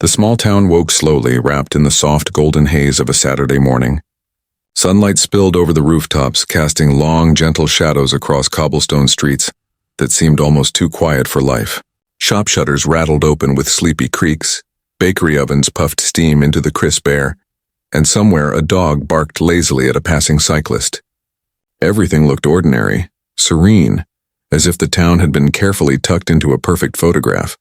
The small town woke slowly, wrapped in the soft golden haze of a Saturday morning. Sunlight spilled over the rooftops, casting long, gentle shadows across cobblestone streets that seemed almost too quiet for life. Shop shutters rattled open with sleepy creaks, bakery ovens puffed steam into the crisp air, and somewhere a dog barked lazily at a passing cyclist. Everything looked ordinary, serene, as if the town had been carefully tucked into a perfect photograph.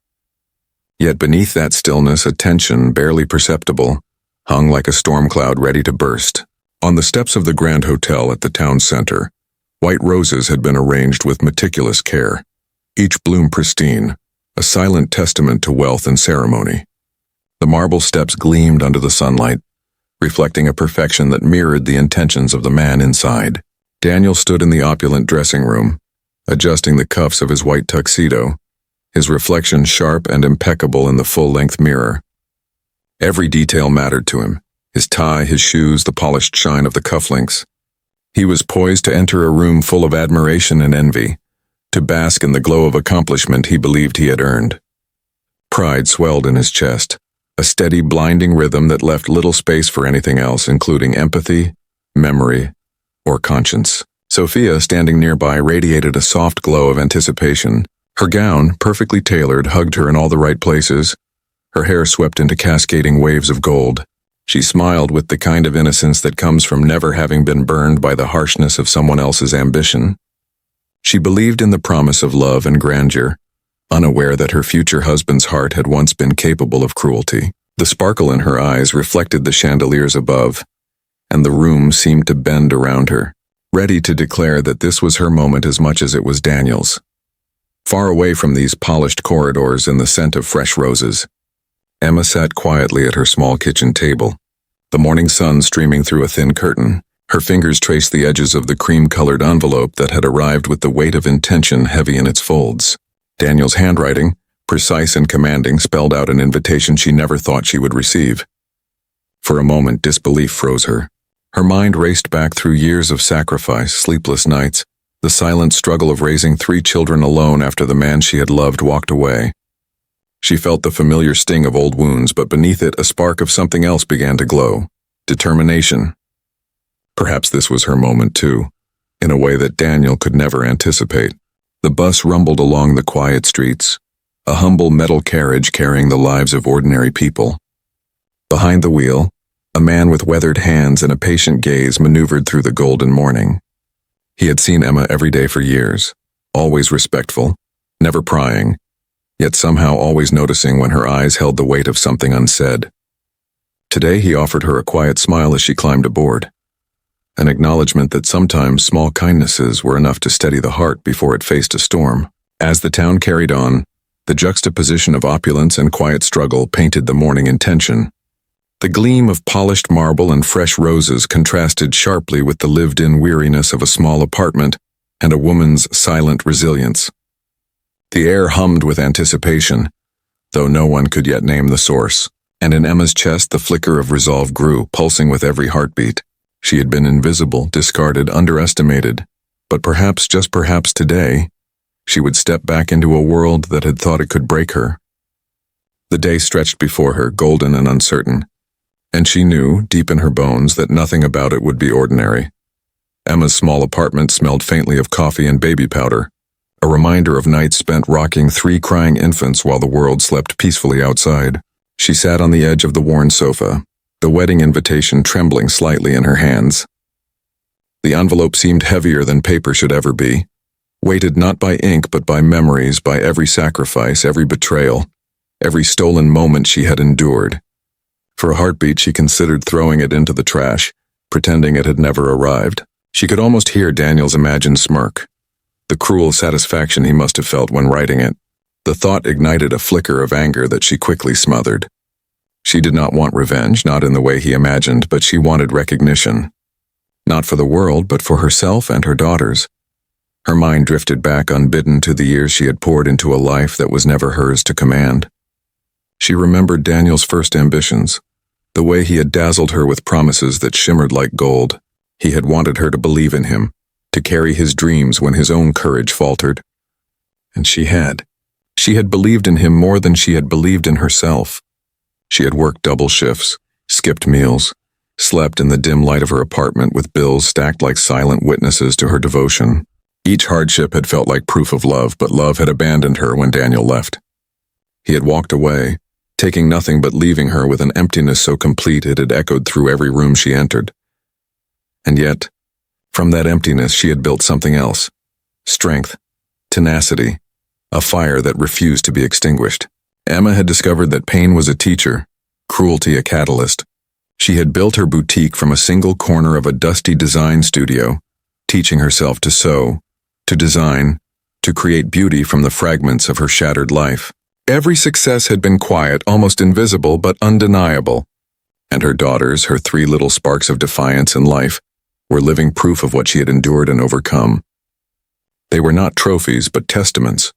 Yet beneath that stillness, a tension, barely perceptible, hung like a storm cloud ready to burst. On the steps of the Grand Hotel at the town center, white roses had been arranged with meticulous care, each bloom pristine, a silent testament to wealth and ceremony. The marble steps gleamed under the sunlight, reflecting a perfection that mirrored the intentions of the man inside. Daniel stood in the opulent dressing room, adjusting the cuffs of his white tuxedo, his reflection sharp and impeccable in the full-length mirror. Every detail mattered to him, his tie, his shoes, the polished shine of the cufflinks. He was poised to enter a room full of admiration and envy, to bask in the glow of accomplishment he believed he had earned. Pride swelled in his chest, a steady, blinding rhythm that left little space for anything else, including empathy, memory, or conscience. Sophia, standing nearby, radiated a soft glow of anticipation. Her gown, perfectly tailored, hugged her in all the right places. Her hair swept into cascading waves of gold. She smiled with the kind of innocence that comes from never having been burned by the harshness of someone else's ambition. She believed in the promise of love and grandeur, unaware that her future husband's heart had once been capable of cruelty. The sparkle in her eyes reflected the chandeliers above, and the room seemed to bend around her, ready to declare that this was her moment as much as it was Daniel's. Far away from these polished corridors and the scent of fresh roses, Emma sat quietly at her small kitchen table, the morning sun streaming through a thin curtain. Her fingers traced the edges of the cream-colored envelope that had arrived with the weight of intention heavy in its folds. Daniel's handwriting, precise and commanding, spelled out an invitation she never thought she would receive. For a moment, disbelief froze her. Her mind raced back through years of sacrifice, sleepless nights, the silent struggle of raising 3 children alone after the man she had loved walked away. She felt the familiar sting of old wounds, but beneath it a spark of something else began to glow. Determination. Perhaps this was her moment too, in a way that Daniel could never anticipate. The bus rumbled along the quiet streets, a humble metal carriage carrying the lives of ordinary people. Behind the wheel, a man with weathered hands and a patient gaze maneuvered through the golden morning. He had seen Emma every day for years, always respectful, never prying, yet somehow always noticing when her eyes held the weight of something unsaid. Today he offered her a quiet smile as she climbed aboard, an acknowledgement that sometimes small kindnesses were enough to steady the heart before it faced a storm. As the town carried on, the juxtaposition of opulence and quiet struggle painted the morning in tension. The gleam of polished marble and fresh roses contrasted sharply with the lived-in weariness of a small apartment and a woman's silent resilience. The air hummed with anticipation, though no one could yet name the source, and in Emma's chest the flicker of resolve grew, pulsing with every heartbeat. She had been invisible, discarded, underestimated, but perhaps, just perhaps today, she would step back into a world that had thought it could break her. The day stretched before her, golden and uncertain, and she knew, deep in her bones, that nothing about it would be ordinary. Emma's small apartment smelled faintly of coffee and baby powder, a reminder of nights spent rocking 3 crying infants while the world slept peacefully outside. She sat on the edge of the worn sofa, the wedding invitation trembling slightly in her hands. The envelope seemed heavier than paper should ever be, weighted not by ink but by memories, by every sacrifice, every betrayal, every stolen moment she had endured. For a heartbeat she considered throwing it into the trash, pretending it had never arrived. She could almost hear Daniel's imagined smirk, the cruel satisfaction he must have felt when writing it. The thought ignited a flicker of anger that she quickly smothered. She did not want revenge, not in the way he imagined, but she wanted recognition. Not for the world, but for herself and her daughters. Her mind drifted back unbidden to the years she had poured into a life that was never hers to command. She remembered Daniel's first ambitions, the way he had dazzled her with promises that shimmered like gold. He had wanted her to believe in him, to carry his dreams when his own courage faltered. And she had. She had believed in him more than she had believed in herself. She had worked double shifts, skipped meals, slept in the dim light of her apartment with bills stacked like silent witnesses to her devotion. Each hardship had felt like proof of love, but love had abandoned her when Daniel left. He had walked away, taking nothing but leaving her with an emptiness so complete it had echoed through every room she entered. And yet, from that emptiness she had built something else. Strength, tenacity, a fire that refused to be extinguished. Emma had discovered that pain was a teacher, cruelty a catalyst. She had built her boutique from a single corner of a dusty design studio, teaching herself to sew, to design, to create beauty from the fragments of her shattered life. Every success had been quiet, almost invisible, but undeniable. And her daughters, her three little sparks of defiance in life, were living proof of what she had endured and overcome. They were not trophies, but testaments,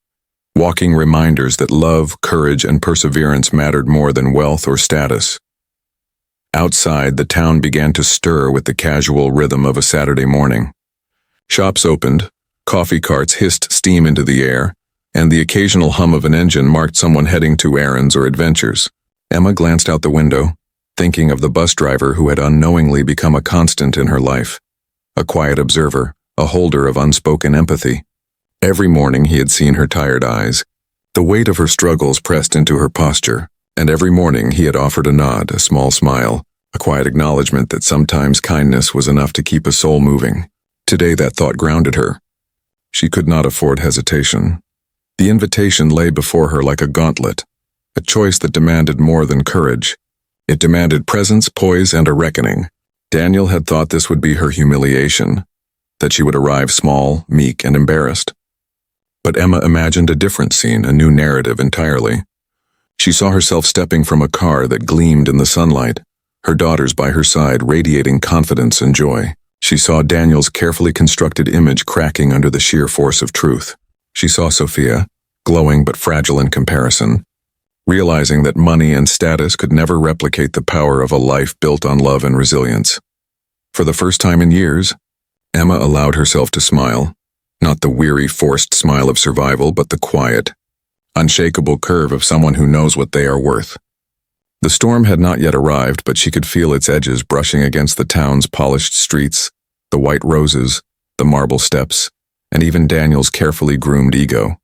walking reminders that love, courage, and perseverance mattered more than wealth or status. Outside, the town began to stir with the casual rhythm of a Saturday morning. Shops opened, coffee carts hissed steam into the air, and the occasional hum of an engine marked someone heading to errands or adventures. Emma glanced out the window, thinking of the bus driver who had unknowingly become a constant in her life, a quiet observer, a holder of unspoken empathy. Every morning he had seen her tired eyes, the weight of her struggles pressed into her posture, and every morning he had offered a nod, a small smile, a quiet acknowledgement that sometimes kindness was enough to keep a soul moving. Today that thought grounded her. She could not afford hesitation. The invitation lay before her like a gauntlet, a choice that demanded more than courage. It demanded presence, poise, and a reckoning. Daniel had thought this would be her humiliation, that she would arrive small, meek, and embarrassed. But Emma imagined a different scene, a new narrative entirely. She saw herself stepping from a car that gleamed in the sunlight, her daughters by her side radiating confidence and joy. She saw Daniel's carefully constructed image cracking under the sheer force of truth. She saw Sophia, glowing but fragile in comparison, realizing that money and status could never replicate the power of a life built on love and resilience. For the first time in years, Emma allowed herself to smile, not the weary, forced smile of survival, but the quiet, unshakable curve of someone who knows what they are worth. The storm had not yet arrived, but she could feel its edges brushing against the town's polished streets, the white roses, the marble steps, and even Daniel's carefully groomed ego.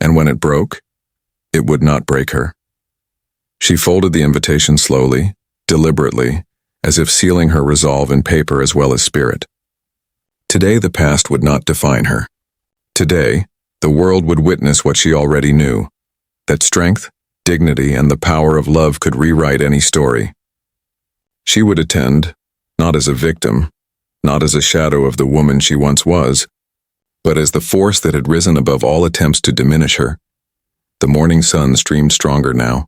And when it broke, it would not break her. She folded the invitation slowly, deliberately, as if sealing her resolve in paper as well as spirit. Today the past would not define her. Today, the world would witness what she already knew, that strength, dignity, and the power of love could rewrite any story. She would attend, not as a victim, not as a shadow of the woman she once was, but as the force that had risen above all attempts to diminish her. The morning sun streamed stronger now,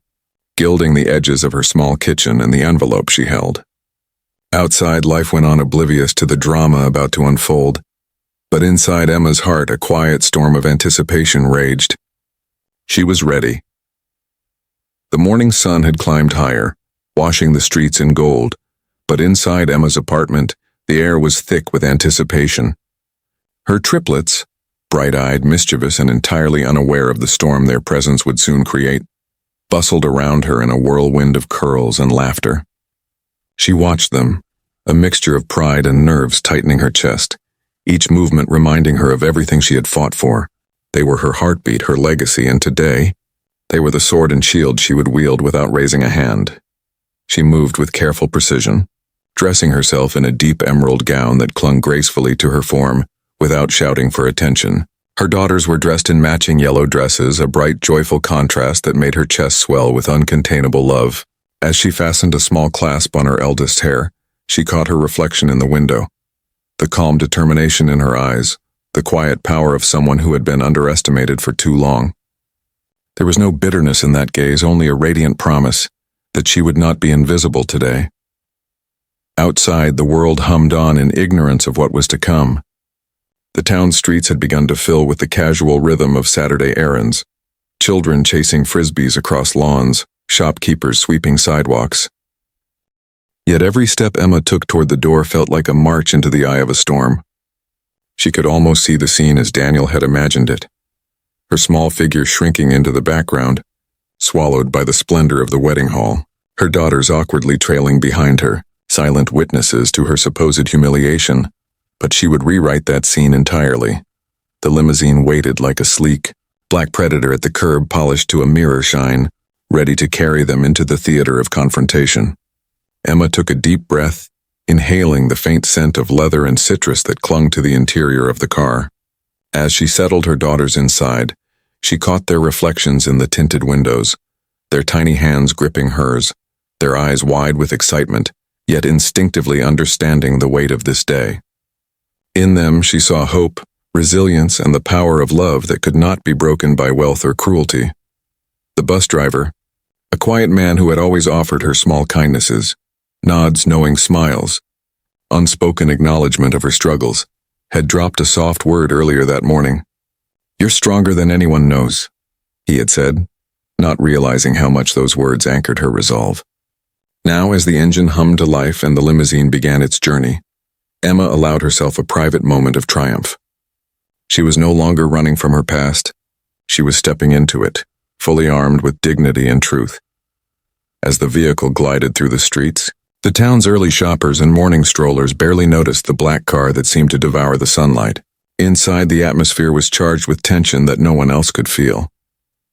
gilding the edges of her small kitchen and the envelope she held. Outside, life went on oblivious to the drama about to unfold, but inside Emma's heart a quiet storm of anticipation raged. She was ready. The morning sun had climbed higher, washing the streets in gold, but inside Emma's apartment, the air was thick with anticipation. Her triplets, bright-eyed, mischievous, and entirely unaware of the storm their presence would soon create, bustled around her in a whirlwind of curls and laughter. She watched them, a mixture of pride and nerves tightening her chest, each movement reminding her of everything she had fought for. They were her heartbeat, her legacy, and today, they were the sword and shield she would wield without raising a hand. She moved with careful precision, dressing herself in a deep emerald gown that clung gracefully to her form, without shouting for attention. Her daughters were dressed in matching yellow dresses, a bright, joyful contrast that made her chest swell with uncontainable love. As she fastened a small clasp on her eldest's hair, she caught her reflection in the window. The calm determination in her eyes, the quiet power of someone who had been underestimated for too long. There was no bitterness in that gaze, only a radiant promise that she would not be invisible today. Outside, the world hummed on in ignorance of what was to come. The town streets had begun to fill with the casual rhythm of Saturday errands, children chasing frisbees across lawns, shopkeepers sweeping sidewalks. Yet every step Emma took toward the door felt like a march into the eye of a storm. She could almost see the scene as Daniel had imagined it, her small figure shrinking into the background, swallowed by the splendor of the wedding hall, her daughters awkwardly trailing behind her, silent witnesses to her supposed humiliation. But she would rewrite that scene entirely. The limousine waited like a sleek, black predator at the curb, polished to a mirror shine, ready to carry them into the theater of confrontation. Emma took a deep breath, inhaling the faint scent of leather and citrus that clung to the interior of the car. As she settled her daughters inside, she caught their reflections in the tinted windows, their tiny hands gripping hers, their eyes wide with excitement, yet instinctively understanding the weight of this day. In them she saw hope, resilience, and the power of love that could not be broken by wealth or cruelty. The bus driver, a quiet man who had always offered her small kindnesses, nods, knowing smiles, unspoken acknowledgement of her struggles, had dropped a soft word earlier that morning. "You're stronger than anyone knows," he had said, not realizing how much those words anchored her resolve. Now, as the engine hummed to life and the limousine began its journey, Emma allowed herself a private moment of triumph. She was no longer running from her past. She was stepping into it, fully armed with dignity and truth. As the vehicle glided through the streets, the town's early shoppers and morning strollers barely noticed the black car that seemed to devour the sunlight. Inside, the atmosphere was charged with tension that no one else could feel.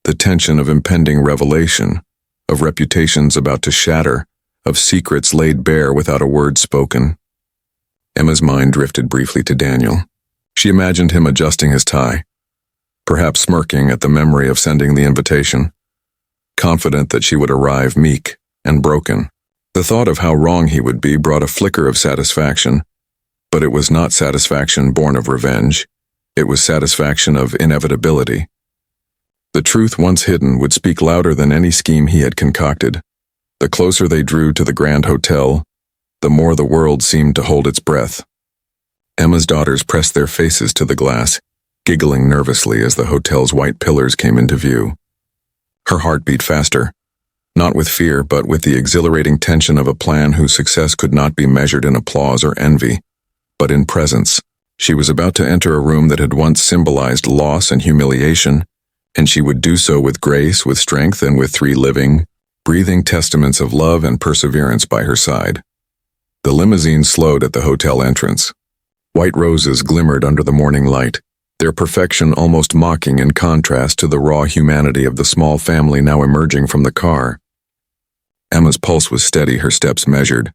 The tension of impending revelation, of reputations about to shatter, of secrets laid bare without a word spoken. Emma's mind drifted briefly to Daniel. She imagined him adjusting his tie, perhaps smirking at the memory of sending the invitation, confident that she would arrive meek and broken. The thought of how wrong he would be brought a flicker of satisfaction, but it was not satisfaction born of revenge. It was satisfaction of inevitability. The truth once hidden would speak louder than any scheme he had concocted. The closer they drew to the Grand Hotel, the more the world seemed to hold its breath. Emma's daughters pressed their faces to the glass, giggling nervously as the hotel's white pillars came into view. Her heart beat faster, not with fear, but with the exhilarating tension of a plan whose success could not be measured in applause or envy, but in presence. She was about to enter a room that had once symbolized loss and humiliation, and she would do so with grace, with strength, and with 3 living, breathing testaments of love and perseverance by her side. The limousine slowed at the hotel entrance. White roses glimmered under the morning light, their perfection almost mocking in contrast to the raw humanity of the small family now emerging from the car. Emma's pulse was steady, her steps measured.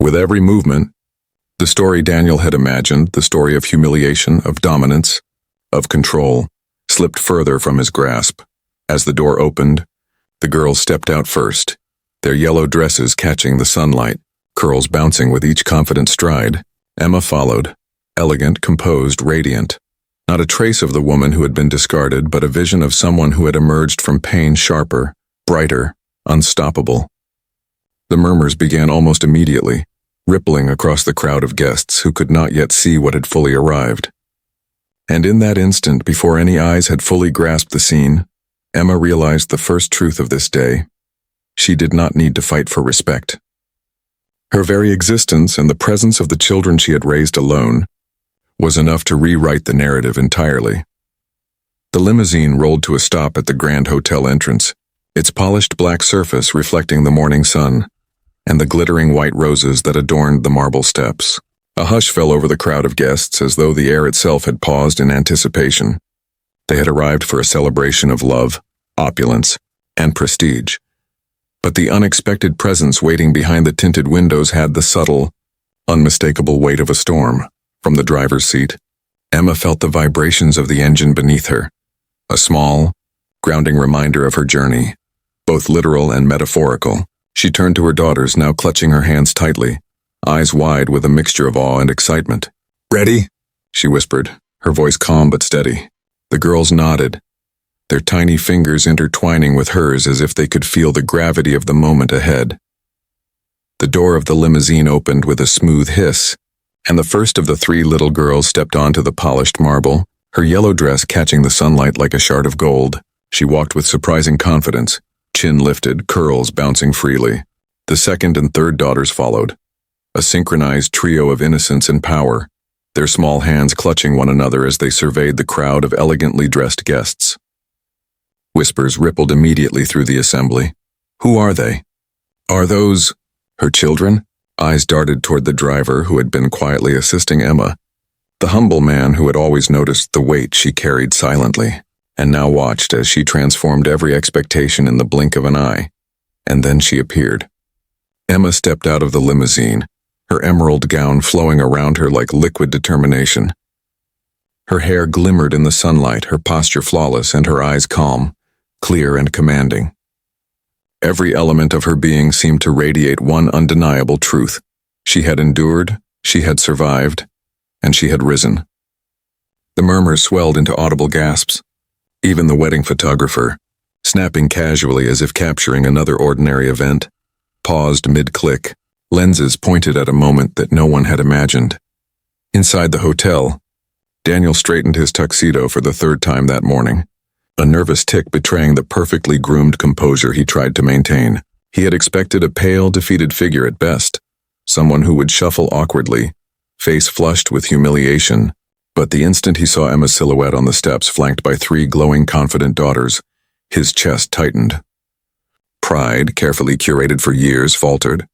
With every movement, the story Daniel had imagined, the story of humiliation, of dominance, of control, slipped further from his grasp. As the door opened, the girls stepped out first, their yellow dresses catching the sunlight, curls bouncing with each confident stride. Emma followed, elegant, composed, radiant. Not a trace of the woman who had been discarded, but a vision of someone who had emerged from pain sharper, brighter, unstoppable. The murmurs began almost immediately, rippling across the crowd of guests who could not yet see what had fully arrived. And in that instant, before any eyes had fully grasped the scene, Emma realized the first truth of this day. She did not need to fight for respect. Her very existence and the presence of the children she had raised alone was enough to rewrite the narrative entirely. The limousine rolled to a stop at the Grand Hotel entrance, its polished black surface reflecting the morning sun and the glittering white roses that adorned the marble steps. A hush fell over the crowd of guests as though the air itself had paused in anticipation. They had arrived for a celebration of love, opulence, and prestige. But the unexpected presence waiting behind the tinted windows had the subtle, unmistakable weight of a storm. From the driver's seat, Emma felt the vibrations of the engine beneath her, a small, grounding reminder of her journey, both literal and metaphorical. She turned to her daughters, now clutching her hands tightly, eyes wide with a mixture of awe and excitement. "Ready?" she whispered, her voice calm but steady. The girls nodded, their tiny fingers intertwining with hers as if they could feel the gravity of the moment ahead. The door of the limousine opened with a smooth hiss, and the first of the 3 little girls stepped onto the polished marble, her yellow dress catching the sunlight like a shard of gold. She walked with surprising confidence, chin lifted, curls bouncing freely. The second and third daughters followed, a synchronized trio of innocence and power, their small hands clutching one another as they surveyed the crowd of elegantly dressed guests. Whispers rippled immediately through the assembly. Who are they? Are those her children? Eyes darted toward the driver who had been quietly assisting Emma, the humble man who had always noticed the weight she carried silently, and now watched as she transformed every expectation in the blink of an eye. And then she appeared. Emma stepped out of the limousine, her emerald gown flowing around her like liquid determination. Her hair glimmered in the sunlight, her posture flawless, and her eyes calm, clear and commanding. Every element of her being seemed to radiate one undeniable truth. She had endured, she had survived, and she had risen. The murmurs swelled into audible gasps. Even the wedding photographer, snapping casually as if capturing another ordinary event, paused mid-click, lenses pointed at a moment that no one had imagined. Inside the hotel, Daniel straightened his tuxedo for the third time that morning, a nervous tic betraying the perfectly groomed composure he tried to maintain. He had expected a pale, defeated figure at best, someone who would shuffle awkwardly, face flushed with humiliation, but the instant he saw Emma's silhouette on the steps flanked by three glowing, confident daughters, his chest tightened. Pride, carefully curated for years, faltered.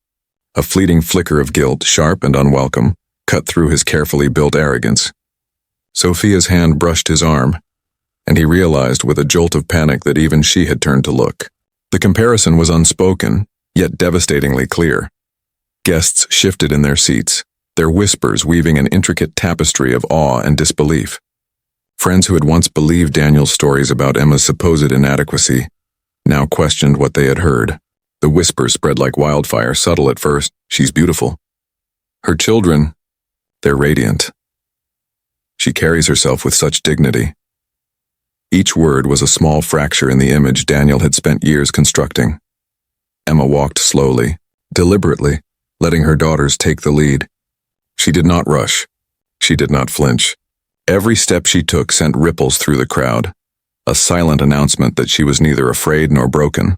A fleeting flicker of guilt, sharp and unwelcome, cut through his carefully built arrogance. Sophia's hand brushed his arm, and he realized with a jolt of panic that even she had turned to look. The comparison was unspoken, yet devastatingly clear. Guests shifted in their seats, their whispers weaving an intricate tapestry of awe and disbelief. Friends who had once believed Daniel's stories about Emma's supposed inadequacy now questioned what they had heard. The whispers spread like wildfire, subtle at first. She's beautiful. Her children, they're radiant. She carries herself with such dignity. Each word was a small fracture in the image Daniel had spent years constructing. Emma walked slowly, deliberately, letting her daughters take the lead. She did not rush. She did not flinch. Every step she took sent ripples through the crowd, a silent announcement that she was neither afraid nor broken.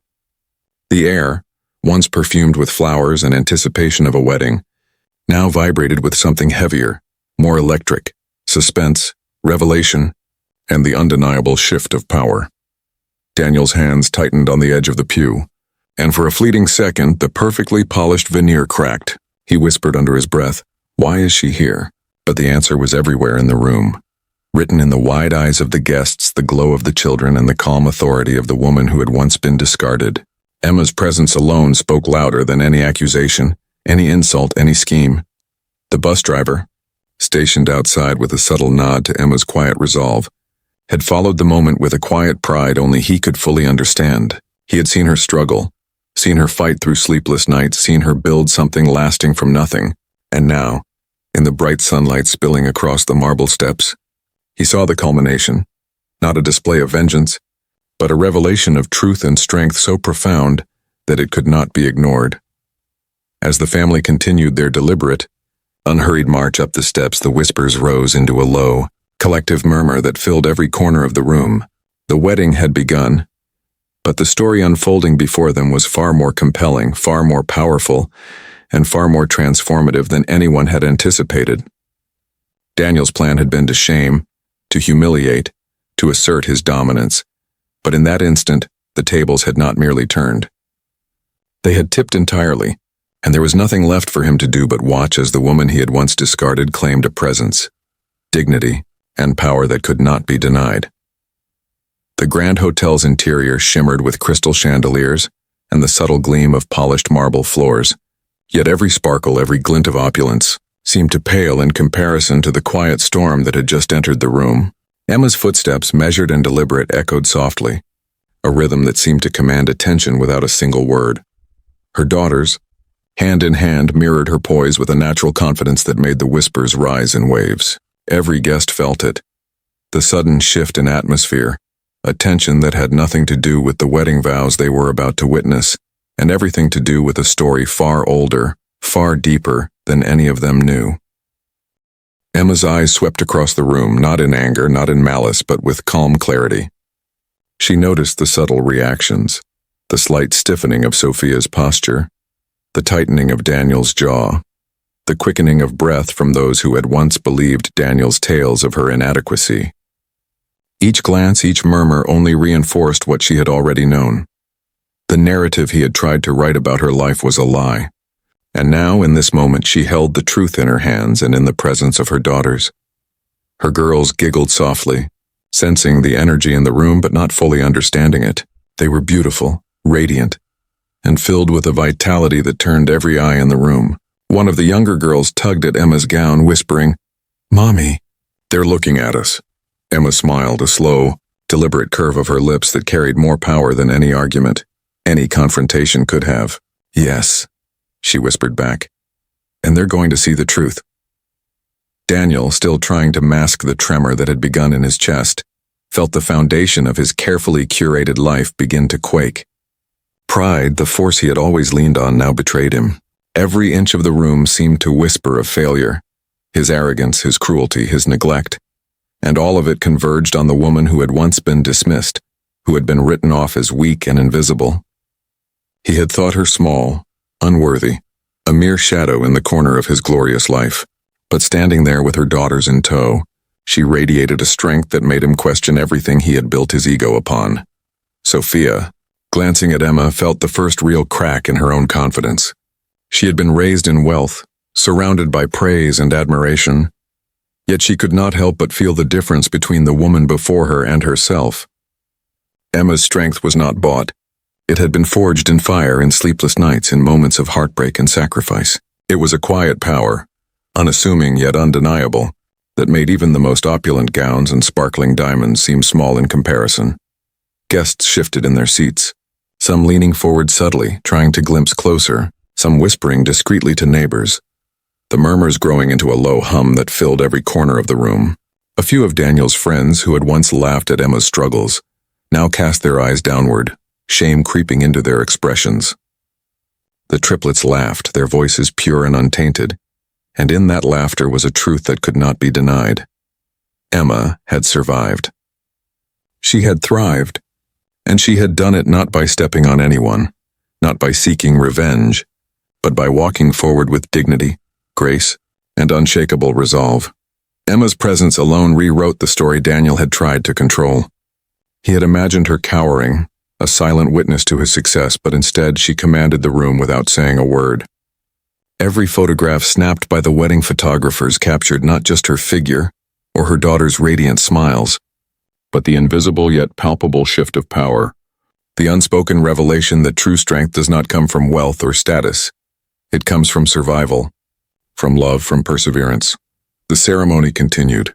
The air, once perfumed with flowers and anticipation of a wedding, now vibrated with something heavier, more electric, suspense, revelation, and the undeniable shift of power. Daniel's hands tightened on the edge of the pew, and for a fleeting second the perfectly polished veneer cracked. He whispered under his breath, "Why is she here?" But the answer was everywhere in the room, written in the wide eyes of the guests, the glow of the children, and the calm authority of the woman who had once been discarded. Emma's presence alone spoke louder than any accusation, any insult, any scheme. The bus driver, stationed outside with a subtle nod to Emma's quiet resolve, had followed the moment with a quiet pride only he could fully understand. He had seen her struggle, seen her fight through sleepless nights, seen her build something lasting from nothing, and now, in the bright sunlight spilling across the marble steps, he saw the culmination, not a display of vengeance, but a revelation of truth and strength so profound that it could not be ignored. As the family continued their deliberate, unhurried march up the steps, the whispers rose into a low, collective murmur that filled every corner of the room. The wedding had begun, but the story unfolding before them was far more compelling, far more powerful, and far more transformative than anyone had anticipated. Daniel's plan had been to shame, to humiliate, to assert his dominance, but in that instant, the tables had not merely turned. They had tipped entirely, and there was nothing left for him to do but watch as the woman he had once discarded claimed a presence, dignity, and power that could not be denied. The grand hotel's interior shimmered with crystal chandeliers and the subtle gleam of polished marble floors, yet every sparkle, every glint of opulence, seemed to pale in comparison to the quiet storm that had just entered the room. Emma's footsteps, measured and deliberate, echoed softly, a rhythm that seemed to command attention without a single word. Her daughters, hand in hand, mirrored her poise with a natural confidence that made the whispers rise in waves. Every guest felt it, the sudden shift in atmosphere, a tension that had nothing to do with the wedding vows they were about to witness, and everything to do with a story far older, far deeper than any of them knew. Emma's eyes swept across the room, not in anger, not in malice, but with calm clarity. She noticed the subtle reactions, the slight stiffening of Sophia's posture, the tightening of Daniel's jaw, the quickening of breath from those who had once believed Daniel's tales of her inadequacy. Each glance, each murmur only reinforced what she had already known. The narrative he had tried to write about her life was a lie. And now, in this moment, she held the truth in her hands and in the presence of her daughters. Her girls giggled softly, sensing the energy in the room but not fully understanding it. They were beautiful, radiant, and filled with a vitality that turned every eye in the room. One of the younger girls tugged at Emma's gown, whispering, "Mommy, they're looking at us." Emma smiled, a slow, deliberate curve of her lips that carried more power than any argument, any confrontation could have. "Yes," she whispered back, "and they're going to see the truth." Daniel, still trying to mask the tremor that had begun in his chest, felt the foundation of his carefully curated life begin to quake. Pride, the force he had always leaned on, now betrayed him. Every inch of the room seemed to whisper of failure, his arrogance, his cruelty, his neglect, and all of it converged on the woman who had once been dismissed, who had been written off as weak and invisible. He had thought her small, unworthy, a mere shadow in the corner of his glorious life, but standing there with her daughters in tow, she radiated a strength that made him question everything he had built his ego upon. Sophia, glancing at Emma, felt the first real crack in her own confidence. She had been raised in wealth, surrounded by praise and admiration, yet she could not help but feel the difference between the woman before her and herself. Emma's strength was not bought. It had been forged in fire, in sleepless nights, in moments of heartbreak and sacrifice. It was a quiet power, unassuming yet undeniable, that made even the most opulent gowns and sparkling diamonds seem small in comparison. Guests shifted in their seats, some leaning forward subtly, trying to glimpse closer, some whispering discreetly to neighbors, the murmurs growing into a low hum that filled every corner of the room. A few of Daniel's friends, who had once laughed at Emma's struggles, now cast their eyes downward, shame creeping into their expressions. The triplets laughed, their voices pure and untainted, and in that laughter was a truth that could not be denied. Emma had survived. She had thrived, and she had done it not by stepping on anyone, not by seeking revenge, but by walking forward with dignity, grace, and unshakable resolve. Emma's presence alone rewrote the story Daniel had tried to control. He had imagined her cowering, a silent witness to his success, but instead she commanded the room without saying a word. Every photograph snapped by the wedding photographers captured not just her figure or her daughter's radiant smiles, but the invisible yet palpable shift of power, the unspoken revelation that true strength does not come from wealth or status. It comes from survival, from love, from perseverance. The ceremony continued,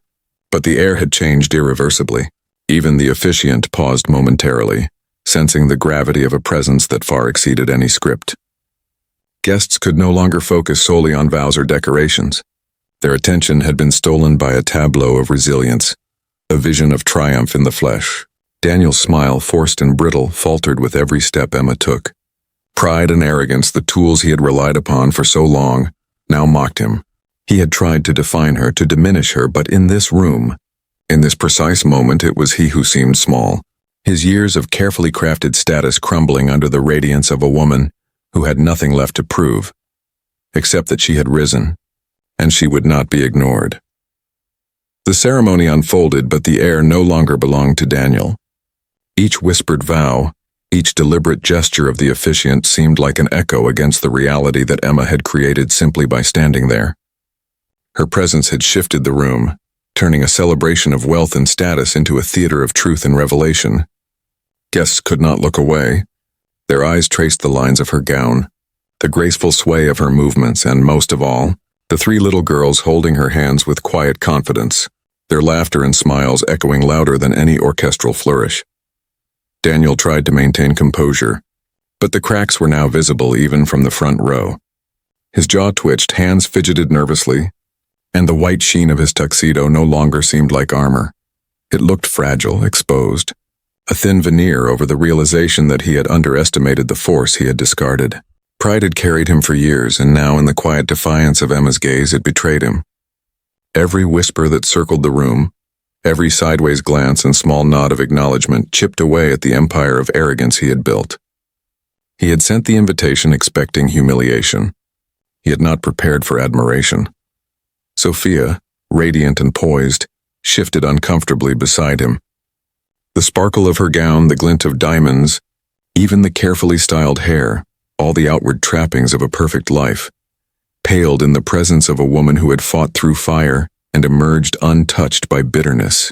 but the air had changed irreversibly. Even the officiant paused momentarily, sensing the gravity of a presence that far exceeded any script. Guests could no longer focus solely on vows or decorations. Their attention had been stolen by a tableau of resilience, a vision of triumph in the flesh. Daniel's smile, forced and brittle, faltered with every step Emma took. Pride and arrogance, the tools he had relied upon for so long, now mocked him. He had tried to define her, to diminish her, but in this room, in this precise moment, it was he who seemed small, his years of carefully crafted status crumbling under the radiance of a woman who had nothing left to prove, except that she had risen, and she would not be ignored. The ceremony unfolded, but the air no longer belonged to Daniel. Each whispered vow, each deliberate gesture of the officiant seemed like an echo against the reality that Emma had created simply by standing there. Her presence had shifted the room, turning a celebration of wealth and status into a theater of truth and revelation. Guests could not look away. Their eyes traced the lines of her gown, the graceful sway of her movements, and most of all, the three little girls holding her hands with quiet confidence, their laughter and smiles echoing louder than any orchestral flourish. Daniel tried to maintain composure, but the cracks were now visible even from the front row. His jaw twitched, hands fidgeted nervously, and the white sheen of his tuxedo no longer seemed like armor. It looked fragile, exposed, a thin veneer over the realization that he had underestimated the force he had discarded. Pride had carried him for years, and now in the quiet defiance of Emma's gaze it betrayed him. Every whisper that circled the room, every sideways glance and small nod of acknowledgement chipped away at the empire of arrogance he had built. He had sent the invitation expecting humiliation. He had not prepared for admiration. Sophia, radiant and poised, shifted uncomfortably beside him, The sparkle of her gown, the glint of diamonds, even the carefully styled hair, all the outward trappings of a perfect life, paled in the presence of a woman who had fought through fire and emerged untouched by bitterness.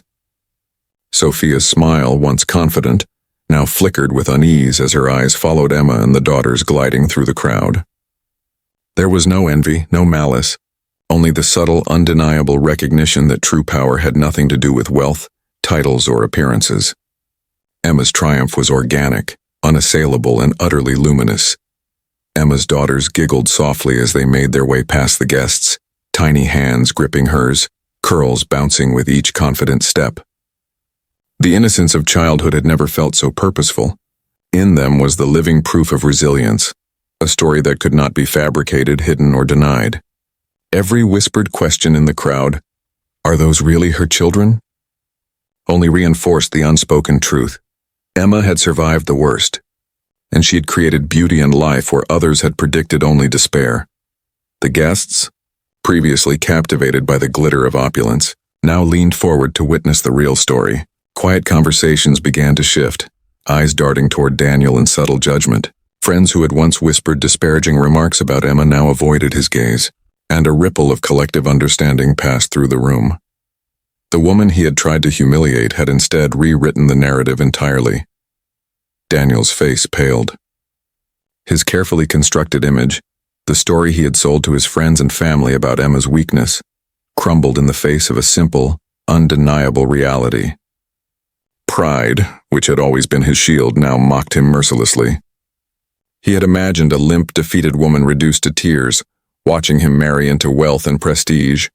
Sophia's smile, once confident, now flickered with unease as her eyes followed Emma and the daughters gliding through the crowd. There was no envy, no malice, only the subtle, undeniable recognition that true power had nothing to do with wealth, titles, or appearances. Emma's triumph was organic, unassailable, and utterly luminous. Emma's daughters giggled softly as they made their way past the guests, tiny hands gripping hers, curls bouncing with each confident step. The innocence of childhood had never felt so purposeful. In them was the living proof of resilience, a story that could not be fabricated, hidden, or denied. Every whispered question in the crowd, "Are those really her children?" only reinforced the unspoken truth. Emma had survived the worst, and she had created beauty and life where others had predicted only despair. The guests, previously captivated by the glitter of opulence, now leaned forward to witness the real story. Quiet conversations began to shift, eyes darting toward Daniel in subtle judgment. Friends who had once whispered disparaging remarks about Emma now avoided his gaze, and a ripple of collective understanding passed through the room. The woman he had tried to humiliate had instead rewritten the narrative entirely. Daniel's face paled. His carefully constructed image, the story he had sold to his friends and family about Emma's weakness, crumbled in the face of a simple, undeniable reality. Pride, which had always been his shield, now mocked him mercilessly. He had imagined a limp, defeated woman reduced to tears, watching him marry into wealth and prestige.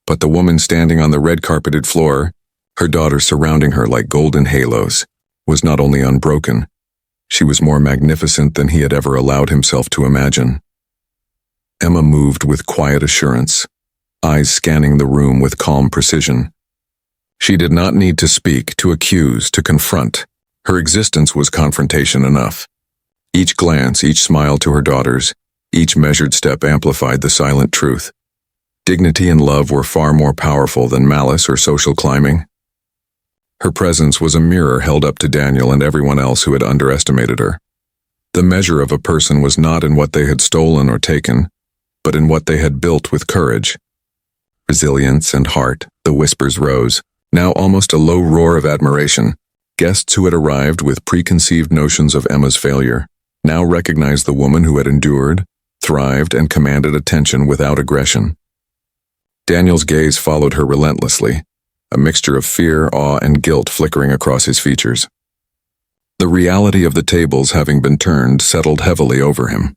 But the woman standing on the red-carpeted floor, her daughters surrounding her like golden halos, was not only unbroken, she was more magnificent than he had ever allowed himself to imagine. Emma moved with quiet assurance, eyes scanning the room with calm precision. She did not need to speak, to accuse, to confront. Her existence was confrontation enough. Each glance, each smile to her daughters, each measured step amplified the silent truth. Dignity and love were far more powerful than malice or social climbing. Her presence was a mirror held up to Daniel and everyone else who had underestimated her. The measure of a person was not in what they had stolen or taken, but in what they had built with courage. Resilience and heart, the whispers rose, now almost a low roar of admiration. Guests who had arrived with preconceived notions of Emma's failure now recognized the woman who had endured, thrived, and commanded attention without aggression. Daniel's gaze followed her relentlessly, a mixture of fear, awe, and guilt flickering across his features. The reality of the tables having been turned settled heavily over him.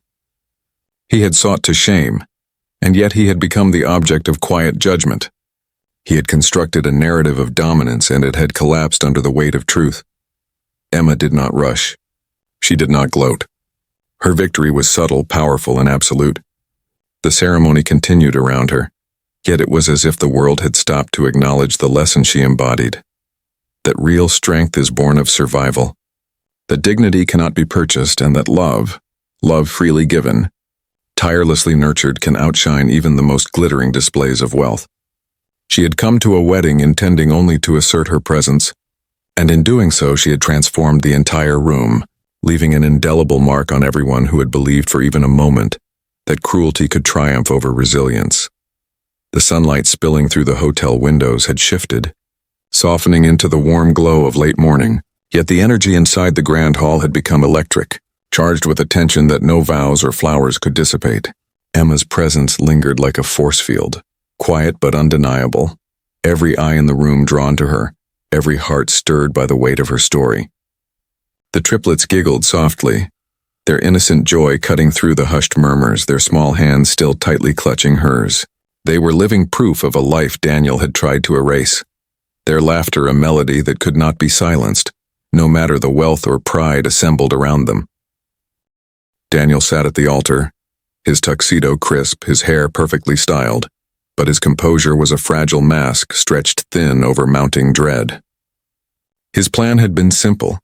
He had sought to shame, and yet he had become the object of quiet judgment. He had constructed a narrative of dominance, and it had collapsed under the weight of truth. Emma did not rush. She did not gloat. Her victory was subtle, powerful, and absolute. The ceremony continued around her, yet it was as if the world had stopped to acknowledge the lesson she embodied. That real strength is born of survival. That dignity cannot be purchased, and that love freely given, tirelessly nurtured, can outshine even the most glittering displays of wealth. She had come to a wedding intending only to assert her presence, and in doing so she had transformed the entire room, leaving an indelible mark on everyone who had believed for even a moment that cruelty could triumph over resilience. The sunlight spilling through the hotel windows had shifted, softening into the warm glow of late morning, yet the energy inside the grand hall had become electric, charged with a tension that no vows or flowers could dissipate. Emma's presence lingered like a force field, quiet but undeniable, every eye in the room drawn to her, every heart stirred by the weight of her story. The triplets giggled softly, their innocent joy cutting through the hushed murmurs, their small hands still tightly clutching hers. They were living proof of a life Daniel had tried to erase, their laughter a melody that could not be silenced, no matter the wealth or pride assembled around them. Daniel sat at the altar, his tuxedo crisp, his hair perfectly styled, but his composure was a fragile mask stretched thin over mounting dread. His plan had been simple.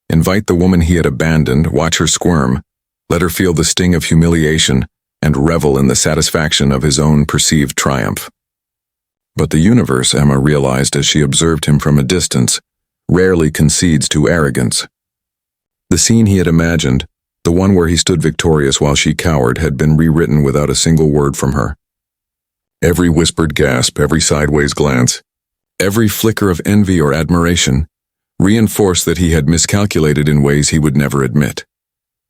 Invite the woman he had abandoned, watch her squirm, let her feel the sting of humiliation, and revel in the satisfaction of his own perceived triumph. But the universe, Emma realized as she observed him from a distance, rarely concedes to arrogance. The scene he had imagined, the one where he stood victorious while she cowered, had been rewritten without a single word from her. Every whispered gasp, every sideways glance, every flicker of envy or admiration reinforced that he had miscalculated in ways he would never admit.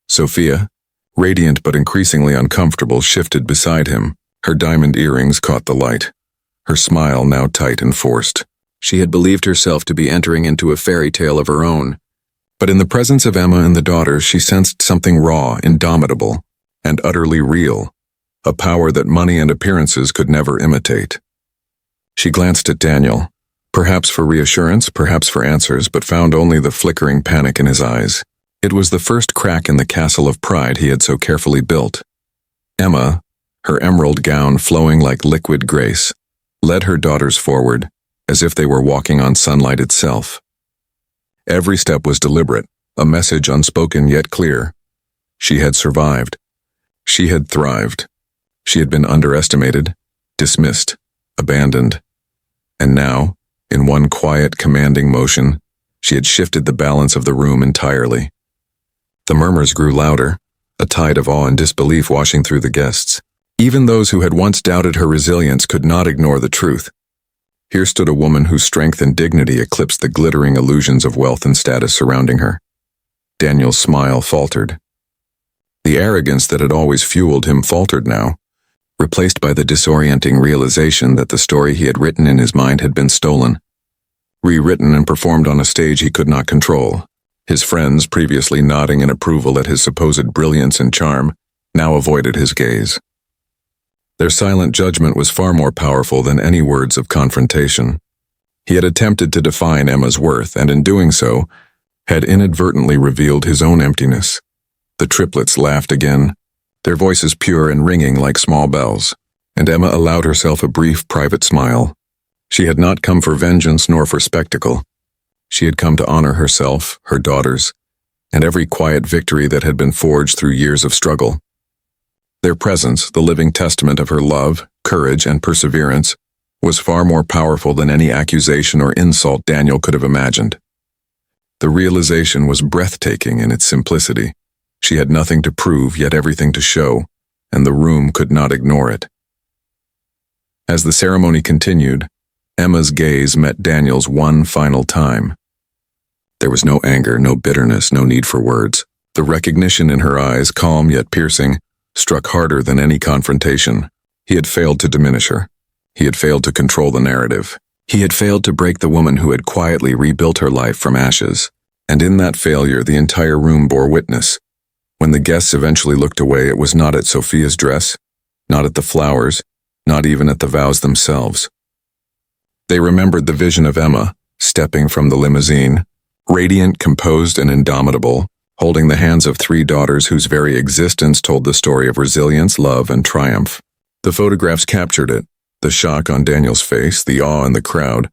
Sophia, radiant but increasingly uncomfortable, shifted beside him. Her diamond earrings caught the light, her smile now tight and forced. She had believed herself to be entering into a fairy tale of her own, but in the presence of Emma and the daughters she sensed something raw, indomitable, and utterly real, a power that money and appearances could never imitate. She glanced at Daniel, perhaps for reassurance, perhaps for answers, but found only the flickering panic in his eyes. It was the first crack in the castle of pride he had so carefully built. Emma, her emerald gown flowing like liquid grace, led her daughters forward, as if they were walking on sunlight itself. Every step was deliberate, a message unspoken yet clear. She had survived. She had thrived. She had been underestimated, dismissed, abandoned. And now, in one quiet, commanding motion, she had shifted the balance of the room entirely. The murmurs grew louder, a tide of awe and disbelief washing through the guests. Even those who had once doubted her resilience could not ignore the truth. Here stood a woman whose strength and dignity eclipsed the glittering illusions of wealth and status surrounding her. Daniel's smile faltered. The arrogance that had always fueled him faltered now, replaced by the disorienting realization that the story he had written in his mind had been stolen, rewritten and performed on a stage he could not control. His friends, previously nodding in approval at his supposed brilliance and charm, now avoided his gaze. Their silent judgment was far more powerful than any words of confrontation. He had attempted to define Emma's worth, and in doing so, had inadvertently revealed his own emptiness. The triplets laughed again, their voices pure and ringing like small bells, and Emma allowed herself a brief private smile. She had not come for vengeance nor for spectacle. She had come to honor herself, her daughters, and every quiet victory that had been forged through years of struggle. Their presence, the living testament of her love, courage, and perseverance, was far more powerful than any accusation or insult Daniel could have imagined. The realization was breathtaking in its simplicity. She had nothing to prove, yet everything to show, and the room could not ignore it. As the ceremony continued, Emma's gaze met Daniel's one final time. There was no anger, no bitterness, no need for words. The recognition in her eyes, calm yet piercing, struck harder than any confrontation. He had failed to diminish her. He had failed to control the narrative. He had failed to break the woman who had quietly rebuilt her life from ashes. And in that failure, the entire room bore witness. When the guests eventually looked away, it was not at Sophia's dress, not at the flowers, not even at the vows themselves. They remembered the vision of Emma, stepping from the limousine, radiant, composed, and indomitable, holding the hands of three daughters whose very existence told the story of resilience, love, and triumph. The photographs captured it, the shock on Daniel's face, the awe in the crowd,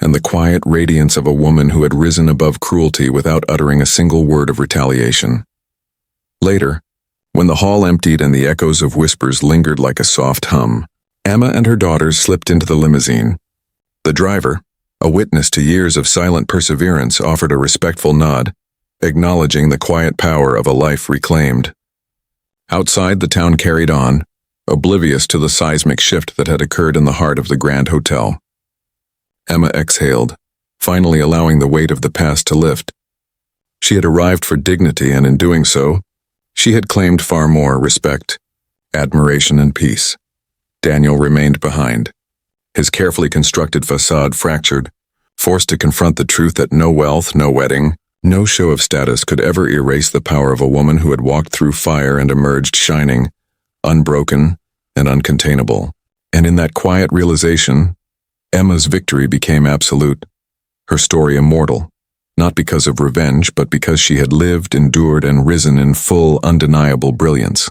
and the quiet radiance of a woman who had risen above cruelty without uttering a single word of retaliation. Later, when the hall emptied and the echoes of whispers lingered like a soft hum, Emma and her daughters slipped into the limousine. The driver, a witness to years of silent perseverance, offered a respectful nod, acknowledging the quiet power of a life reclaimed. Outside, the town carried on, oblivious to the seismic shift that had occurred in the heart of the Grand Hotel. Emma exhaled, finally allowing the weight of the past to lift. She had arrived for dignity, and in doing so, she had claimed far more: respect, admiration, and peace. Daniel remained behind, his carefully constructed facade fractured, forced to confront the truth that no wealth, no wedding, no show of status could ever erase the power of a woman who had walked through fire and emerged shining, unbroken, and uncontainable. And in that quiet realization, Emma's victory became absolute, her story immortal, not because of revenge, but because she had lived, endured, and risen in full, undeniable brilliance.